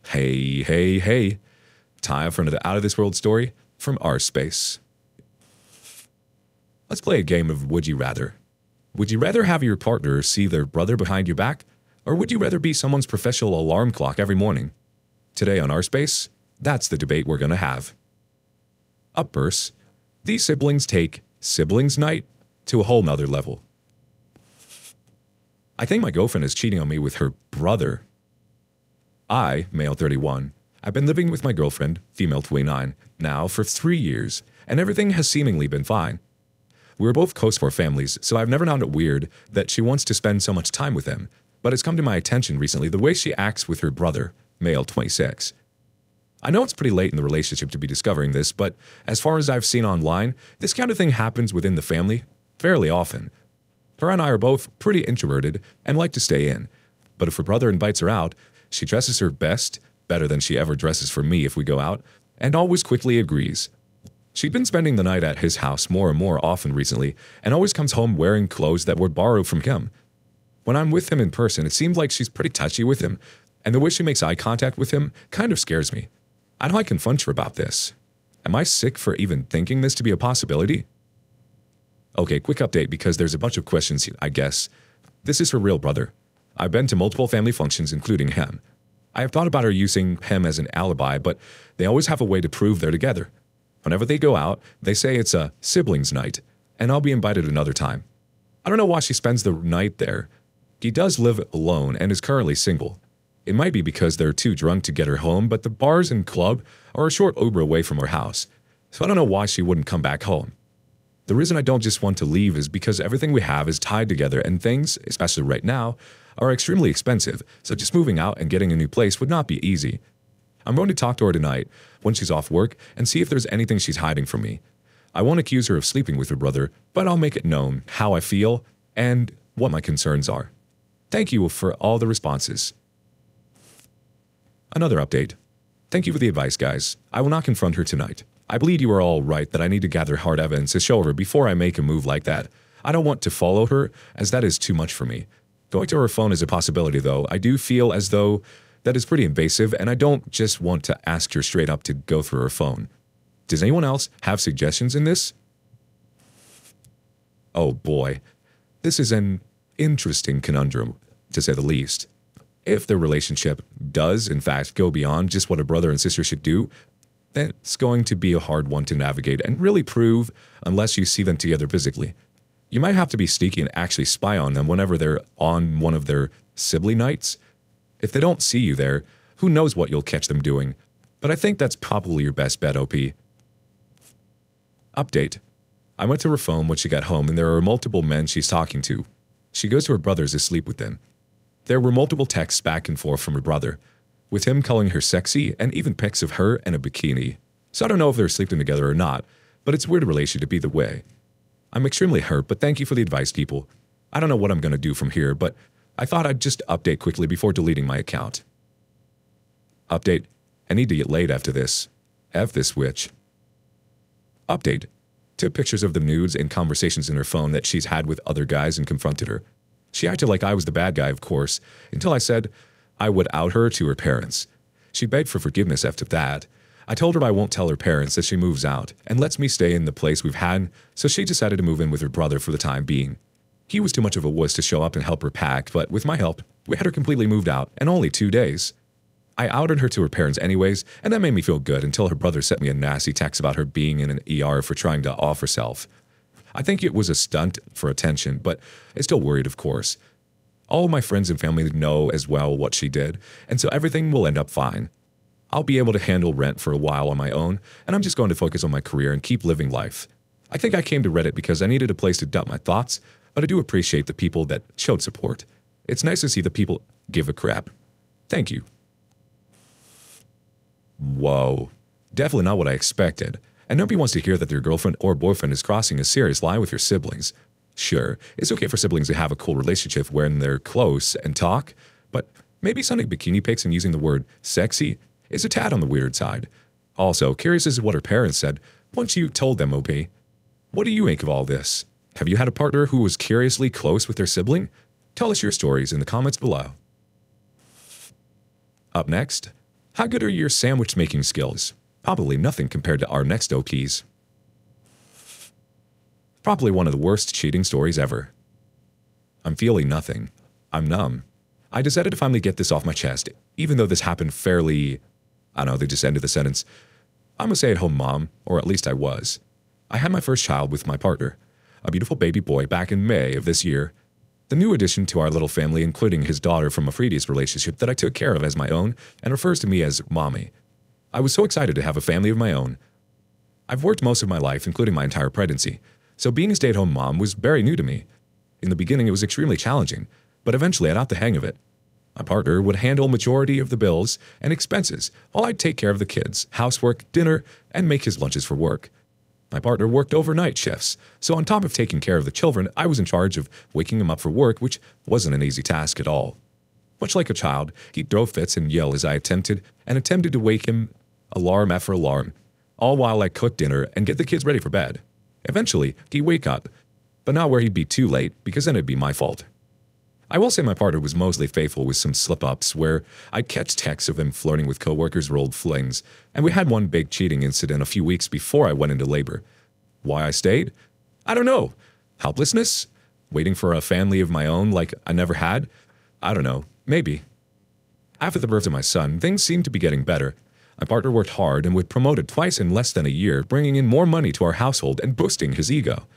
Hey, hey, hey. Time for another Out of This World story from our space. Let's play a game of Would You Rather. Would you rather have your partner see their brother behind your back, or would you rather be someone's professional alarm clock every morning? Today on our space, that's the debate we're going to have. Up first, these siblings take siblings night to a whole nother level. I think my girlfriend is cheating on me with her brother. I, male 31, I've been living with my girlfriend, female 29, now for 3 years, and everything has seemingly been fine. We're both close to our families, so I've never found it weird that she wants to spend so much time with them, but it's come to my attention recently the way she acts with her brother, male 26. I know it's pretty late in the relationship to be discovering this, but as far as I've seen online, this kind of thing happens within the family fairly often. Her and I are both pretty introverted and like to stay in, but if her brother invites her out, she dresses her best, better than she ever dresses for me if we go out, and always quickly agrees. She'd been spending the night at his house more and more often recently, and always comes home wearing clothes that were borrowed from him. When I'm with him in person, it seems like she's pretty touchy with him, and the way she makes eye contact with him kind of scares me. How do I confront her about this? Am I sick for even thinking this to be a possibility? Okay, quick update because there's a bunch of questions, I guess. This is her real brother. I've been to multiple family functions, including him. I have thought about her using him as an alibi, but they always have a way to prove they're together. Whenever they go out, they say it's a siblings night, and I'll be invited another time. I don't know why she spends the night there. He does live alone and is currently single. It might be because they're too drunk to get her home, but the bars and club are a short Uber away from her house, so I don't know why she wouldn't come back home. The reason I don't just want to leave is because everything we have is tied together and things, especially right now, are extremely expensive, so just moving out and getting a new place would not be easy. I'm going to talk to her tonight, when she's off work, and see if there's anything she's hiding from me. I won't accuse her of sleeping with her brother, but I'll make it known how I feel and what my concerns are. Thank you for all the responses. Another update. Thank you for the advice, guys. I will not confront her tonight. I believe you are all right that I need to gather hard evidence to show her before I make a move like that. I don't want to follow her, as that is too much for me. Going to her phone is a possibility, though. I do feel as though that is pretty invasive, and I don't just want to ask her straight up to go through her phone. Does anyone else have suggestions in this? Oh boy. This is an interesting conundrum, to say the least. If their relationship does, in fact, go beyond just what a brother and sister should do, then it's going to be a hard one to navigate and really prove unless you see them together physically. You might have to be sneaky and actually spy on them whenever they're on one of their sibling nights. If they don't see you there, who knows what you'll catch them doing. But I think that's probably your best bet, OP. Update. I went to her phone when she got home and there are multiple men she's talking to. She goes to her brother's to sleep with them. There were multiple texts back and forth from her brother, with him calling her sexy and even pics of her in a bikini. So I don't know if they're sleeping together or not, but it's a weird relationship either way. I'm extremely hurt, but thank you for the advice, people. I don't know what I'm going to do from here, but I thought I'd just update quickly before deleting my account. Update. I need to get laid after this. F this witch. Update. Took pictures of the nudes and conversations in her phone that she's had with other guys and confronted her. She acted like I was the bad guy, of course, until I said I would out her to her parents. She begged for forgiveness after that. I told her I won't tell her parents that she moves out and lets me stay in the place we've had, so she decided to move in with her brother for the time being. He was too much of a wuss to show up and help her pack, but with my help, we had her completely moved out in only 2 days. I outed her to her parents anyways, and that made me feel good until her brother sent me a nasty text about her being in an ER for trying to off herself. I think it was a stunt for attention, but I'm still worried, of course. All of my friends and family know as well what she did, and so everything will end up fine. I'll be able to handle rent for a while on my own, and I'm just going to focus on my career and keep living life. I think I came to Reddit because I needed a place to dump my thoughts, but I do appreciate the people that showed support. It's nice to see the people give a crap. Thank you. Whoa. Definitely not what I expected. And nobody wants to hear that their girlfriend or boyfriend is crossing a serious line with your siblings. Sure, it's okay for siblings to have a cool relationship when they're close and talk, but maybe sending bikini pics and using the word sexy is a tad on the weird side. Also, curious as to what her parents said once you told them, OP. What do you think of all this? Have you had a partner who was curiously close with their sibling? Tell us your stories in the comments below. Up next, How good are your sandwich making skills? Probably nothing compared to our next OPs. Probably one of the worst cheating stories ever. I'm feeling nothing. I'm numb. I decided to finally get this off my chest, even though this happened fairly... I don't know, they just ended the sentence. I'm a stay-at-home mom, or at least I was. I had my first child with my partner, a beautiful baby boy, back in May of this year. The new addition to our little family, including his daughter from a previous relationship that I took care of as my own and refers to me as Mommy. I was so excited to have a family of my own. I've worked most of my life, including my entire pregnancy, so being a stay-at-home mom was very new to me. In the beginning, it was extremely challenging, but eventually I got the hang of it. My partner would handle majority of the bills and expenses while I'd take care of the kids, housework, dinner, and make his lunches for work. My partner worked overnight shifts, so on top of taking care of the children, I was in charge of waking him up for work, which wasn't an easy task at all. Much like a child, he'd throw fits and yell as I attempted to wake him alarm after alarm, all while I cooked dinner and get the kids ready for bed. Eventually, he'd wake up, but not where he'd be too late, because then it'd be my fault. I will say my partner was mostly faithful with some slip-ups where I'd catch texts of him flirting with coworkers or old flings, and we had one big cheating incident a few weeks before I went into labor. Why I stayed? I don't know. Helplessness? Waiting for a family of my own like I never had? I don't know. Maybe. After the birth of my son, things seemed to be getting better. My partner worked hard and was promoted twice in less than a year, bringing in more money to our household and boosting his ego.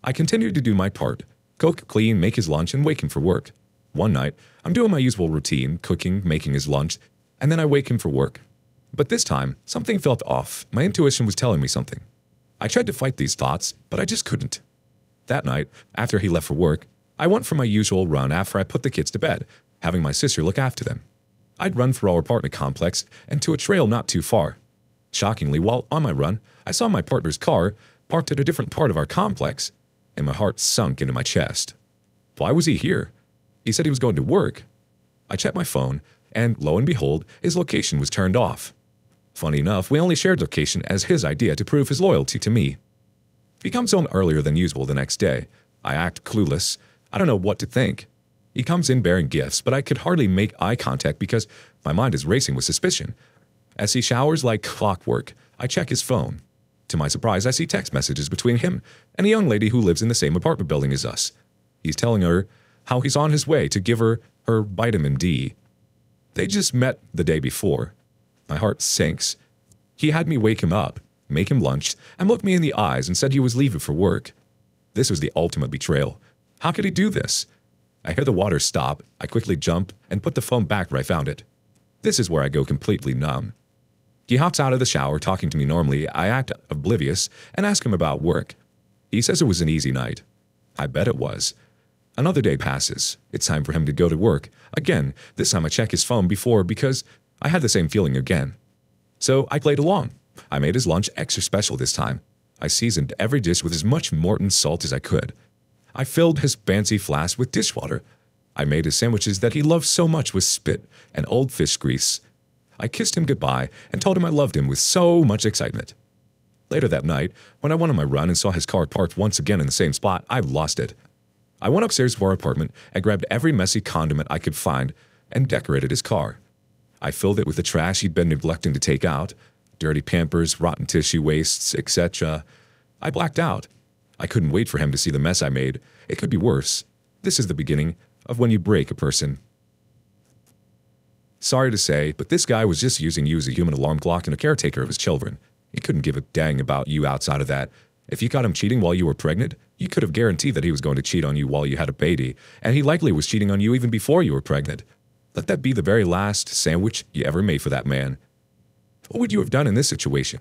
I continued to do my part. Cook, clean, make his lunch, and wake him for work. One night, I'm doing my usual routine, cooking, making his lunch, and then I wake him for work. But this time, something felt off. My intuition was telling me something. I tried to fight these thoughts, but I just couldn't. That night, after he left for work, I went for my usual run after I put the kids to bed, having my sister look after them. I'd run through our apartment complex and to a trail not too far. Shockingly, while on my run, I saw my partner's car parked at a different part of our complex, and my heart sunk into my chest. Why was he here? He said he was going to work. I checked my phone, and lo and behold, his location was turned off. Funny enough, we only shared location as his idea to prove his loyalty to me. He comes home earlier than usual the next day. I act clueless. I don't know what to think. He comes in bearing gifts, but I could hardly make eye contact because my mind is racing with suspicion. As he showers like clockwork, I check his phone. To my surprise, I see text messages between him and a young lady who lives in the same apartment building as us. He's telling her how he's on his way to give her vitamin D. They just met the day before. My heart sinks. He had me wake him up, make him lunch, and look me in the eyes and said he was leaving for work. This was the ultimate betrayal. How could he do this? I hear the water stop. I quickly jump and put the phone back where I found it. This is where I go completely numb. He hops out of the shower talking to me normally. I act oblivious and ask him about work. He says it was an easy night. I bet it was. Another day passes. It's time for him to go to work. Again, this time I check his phone because I had the same feeling again. So I played along. I made his lunch extra special this time. I seasoned every dish with as much Morton salt as I could. I filled his fancy flask with dishwater. I made his sandwiches that he loved so much with spit and old fish grease. I kissed him goodbye and told him I loved him with so much excitement. Later that night, when I went on my run and saw his car parked once again in the same spot, I lost it. I went upstairs to our apartment and grabbed every messy condiment I could find and decorated his car. I filled it with the trash he'd been neglecting to take out, dirty Pampers, rotten tissue wastes, etc. I blacked out. I couldn't wait for him to see the mess I made. It could be worse. This is the beginning of when you break a person. Sorry to say, but this guy was just using you as a human alarm clock and a caretaker of his children. He couldn't give a dang about you outside of that. If you caught him cheating while you were pregnant, you could have guaranteed that he was going to cheat on you while you had a baby, and he likely was cheating on you even before you were pregnant. Let that be the very last sandwich you ever made for that man. What would you have done in this situation?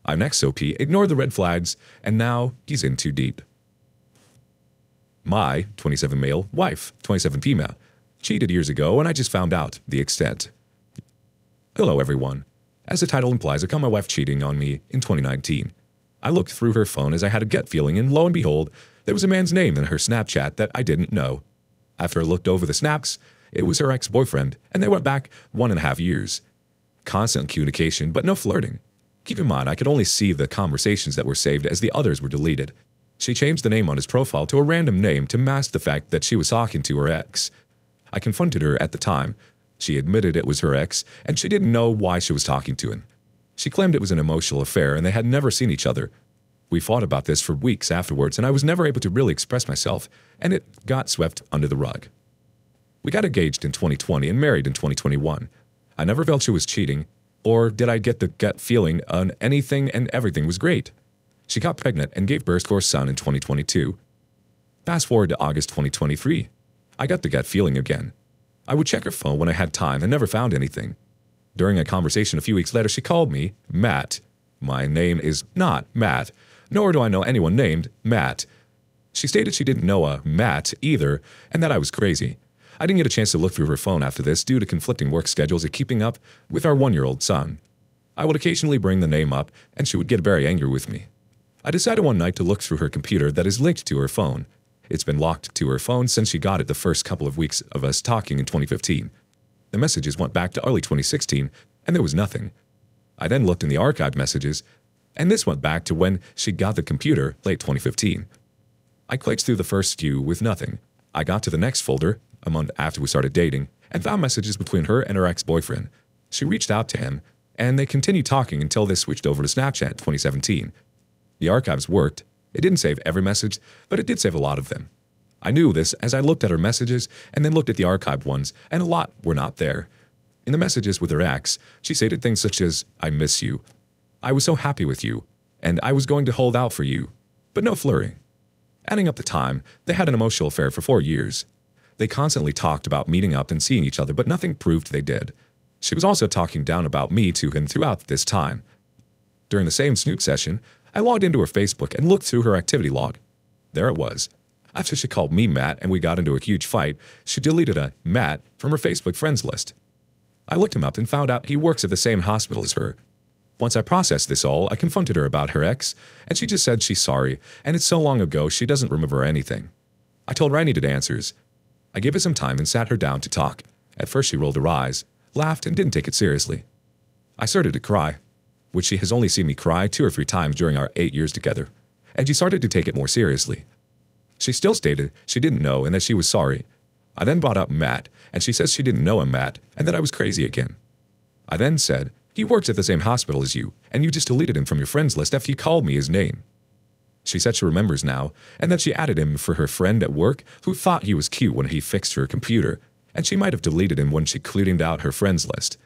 Our next OP ignored the red flags, and now he's in too deep. My 27 male wife, 27 female, cheated years ago, and I just found out the extent. Hello, everyone. As the title implies, I caught my wife cheating on me in 2019. I looked through her phone as I had a gut feeling, and lo and behold, there was a man's name in her Snapchat that I didn't know. After I looked over the snaps, it was her ex-boyfriend, and they went back 1.5 years. Constant communication, but no flirting. Keep in mind, I could only see the conversations that were saved as the others were deleted. She changed the name on his profile to a random name to mask the fact that she was talking to her ex. I confronted her at the time, She admitted it was her ex, and she didn't know why she was talking to him. She claimed it was an emotional affair and they had never seen each other. We fought about this for weeks afterwards, and I was never able to really express myself, and it got swept under the rug. We got engaged in 2020 and married in 2021. I never felt she was cheating, or did I get the gut feeling on anything and everything was great. She got pregnant and gave birth to our son in 2022. Fast forward to August 2023. I got the gut feeling again. I would check her phone when I had time and never found anything. During a conversation a few weeks later, she called me Matt. My name is not Matt, nor do I know anyone named Matt. She stated she didn't know a Matt either, and that I was crazy. I didn't get a chance to look through her phone after this due to conflicting work schedules and keeping up with our 1-year-old son. I would occasionally bring the name up, and she would get very angry with me. I decided one night to look through her computer that is linked to her phone. It's been locked to her phone since she got it the first couple of weeks of us talking in 2015. The messages went back to early 2016, and there was nothing. I then looked in the archived messages, and this went back to when she got the computer, late 2015. I clicked through the first few with nothing. I got to the next folder, a month after we started dating, and found messages between her and her ex-boyfriend. She reached out to him, and they continued talking until they switched over to Snapchat in 2017. The archives worked. It didn't save every message, but it did save a lot of them. I knew this as I looked at her messages and then looked at the archived ones, and a lot were not there. In the messages with her ex, she stated things such as, "I miss you. I was so happy with you, and I was going to hold out for you," but no flirting. Adding up the time, they had an emotional affair for 4 years. They constantly talked about meeting up and seeing each other, but nothing proved they did. She was also talking down about me to him throughout this time. During the same snoop session, I logged into her Facebook and looked through her activity log. There it was. After she called me Matt and we got into a huge fight, she deleted a Matt from her Facebook friends list. I looked him up and found out he works at the same hospital as her. Once I processed this all, I confronted her about her ex, and she just said she's sorry, and it's so long ago she doesn't remember anything. I told her I needed answers. I gave her some time and sat her down to talk. At first she rolled her eyes, laughed, and didn't take it seriously. I started to cry, which she has only seen me cry 2 or 3 times during our 8 years together, and she started to take it more seriously. She still stated she didn't know and that she was sorry. I then brought up Matt, and she says she didn't know him, Matt, and that I was crazy again. I then said, "He works at the same hospital as you, and you just deleted him from your friends list after you called me his name." She said she remembers now, and that she added him for her friend at work who thought he was cute when he fixed her computer, and she might have deleted him when she cleared out her friends list.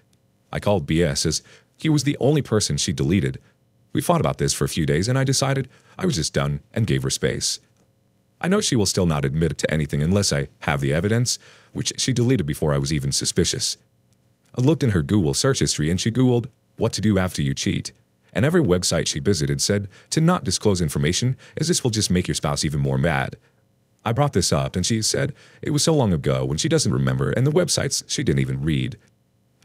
I called BS as he was the only person she deleted. We fought about this for a few days, and I decided I was just done and gave her space. I know she will still not admit to anything unless I have the evidence, which she deleted before I was even suspicious. I looked in her Google search history and she Googled, "What to do after you cheat?" And every website she visited said to not disclose information as this will just make your spouse even more mad. I brought this up and she said it was so long ago when she doesn't remember and the websites she didn't even read.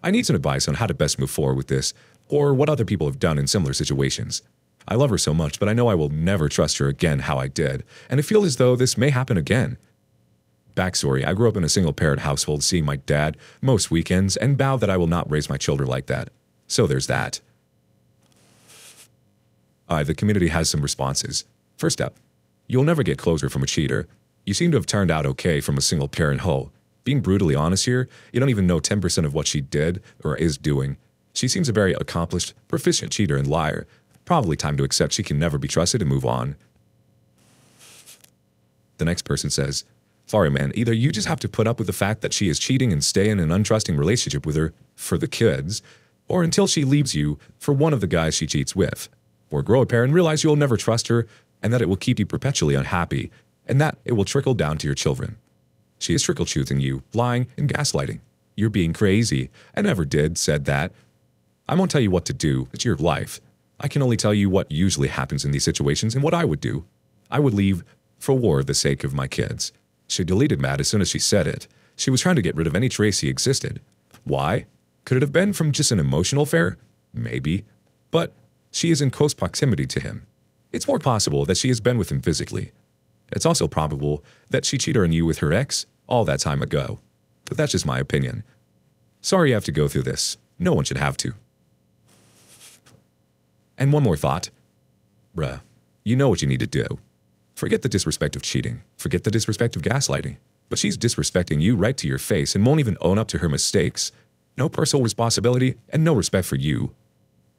I need some advice on how to best move forward with this or what other people have done in similar situations. I love her so much, but I know I will never trust her again how I did, and I feel as though this may happen again. Backstory: I grew up in a single-parent household seeing my dad most weekends and vowed that I will not raise my children like that. So there's that. The community has some responses. First up, you'll never get closure from a cheater. You seem to have turned out okay from a single-parent home. Being brutally honest here, you don't even know 10% of what she did or is doing. She seems a very accomplished, proficient cheater and liar. Probably time to accept she can never be trusted and move on. The next person says, "Sorry man, either you just have to put up with the fact that she is cheating and stay in an untrusting relationship with her for the kids, or until she leaves you for one of the guys she cheats with. Or grow a pair and realize you'll never trust her and that it will keep you perpetually unhappy and that it will trickle down to your children. She is trickle-truthing you, lying and gaslighting. You're being crazy. I never did, said that. I won't tell you what to do. It's your life. I can only tell you what usually happens in these situations and what I would do. I would leave for war the sake of my kids." She deleted Matt as soon as she said it. She was trying to get rid of any trace he existed. Why? Could it have been from just an emotional affair? Maybe. But she is in close proximity to him. It's more possible that she has been with him physically. It's also probable that she cheated on you with her ex all that time ago. But that's just my opinion. Sorry you have to go through this. No one should have to. And one more thought. Bruh, you know what you need to do. Forget the disrespect of cheating. Forget the disrespect of gaslighting. But she's disrespecting you right to your face and won't even own up to her mistakes. No personal responsibility and no respect for you.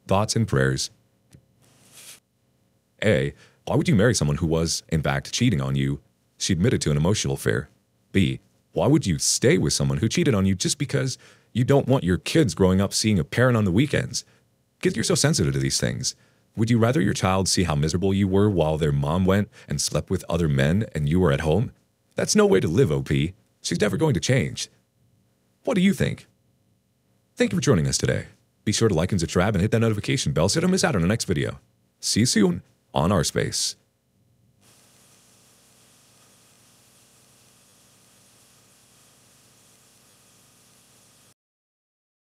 Thoughts and prayers. A. Why would you marry someone who was, in fact, cheating on you? She admitted to an emotional affair. B. Why would you stay with someone who cheated on you just because you don't want your kids growing up seeing a parent on the weekends? Because you're so sensitive to these things. Would you rather your child see how miserable you were while their mom went and slept with other men and you were at home? That's no way to live, OP. She's never going to change. What do you think? Thank you for joining us today. Be sure to like and subscribe and hit that notification bell so you don't miss out on the next video. See you soon on our space.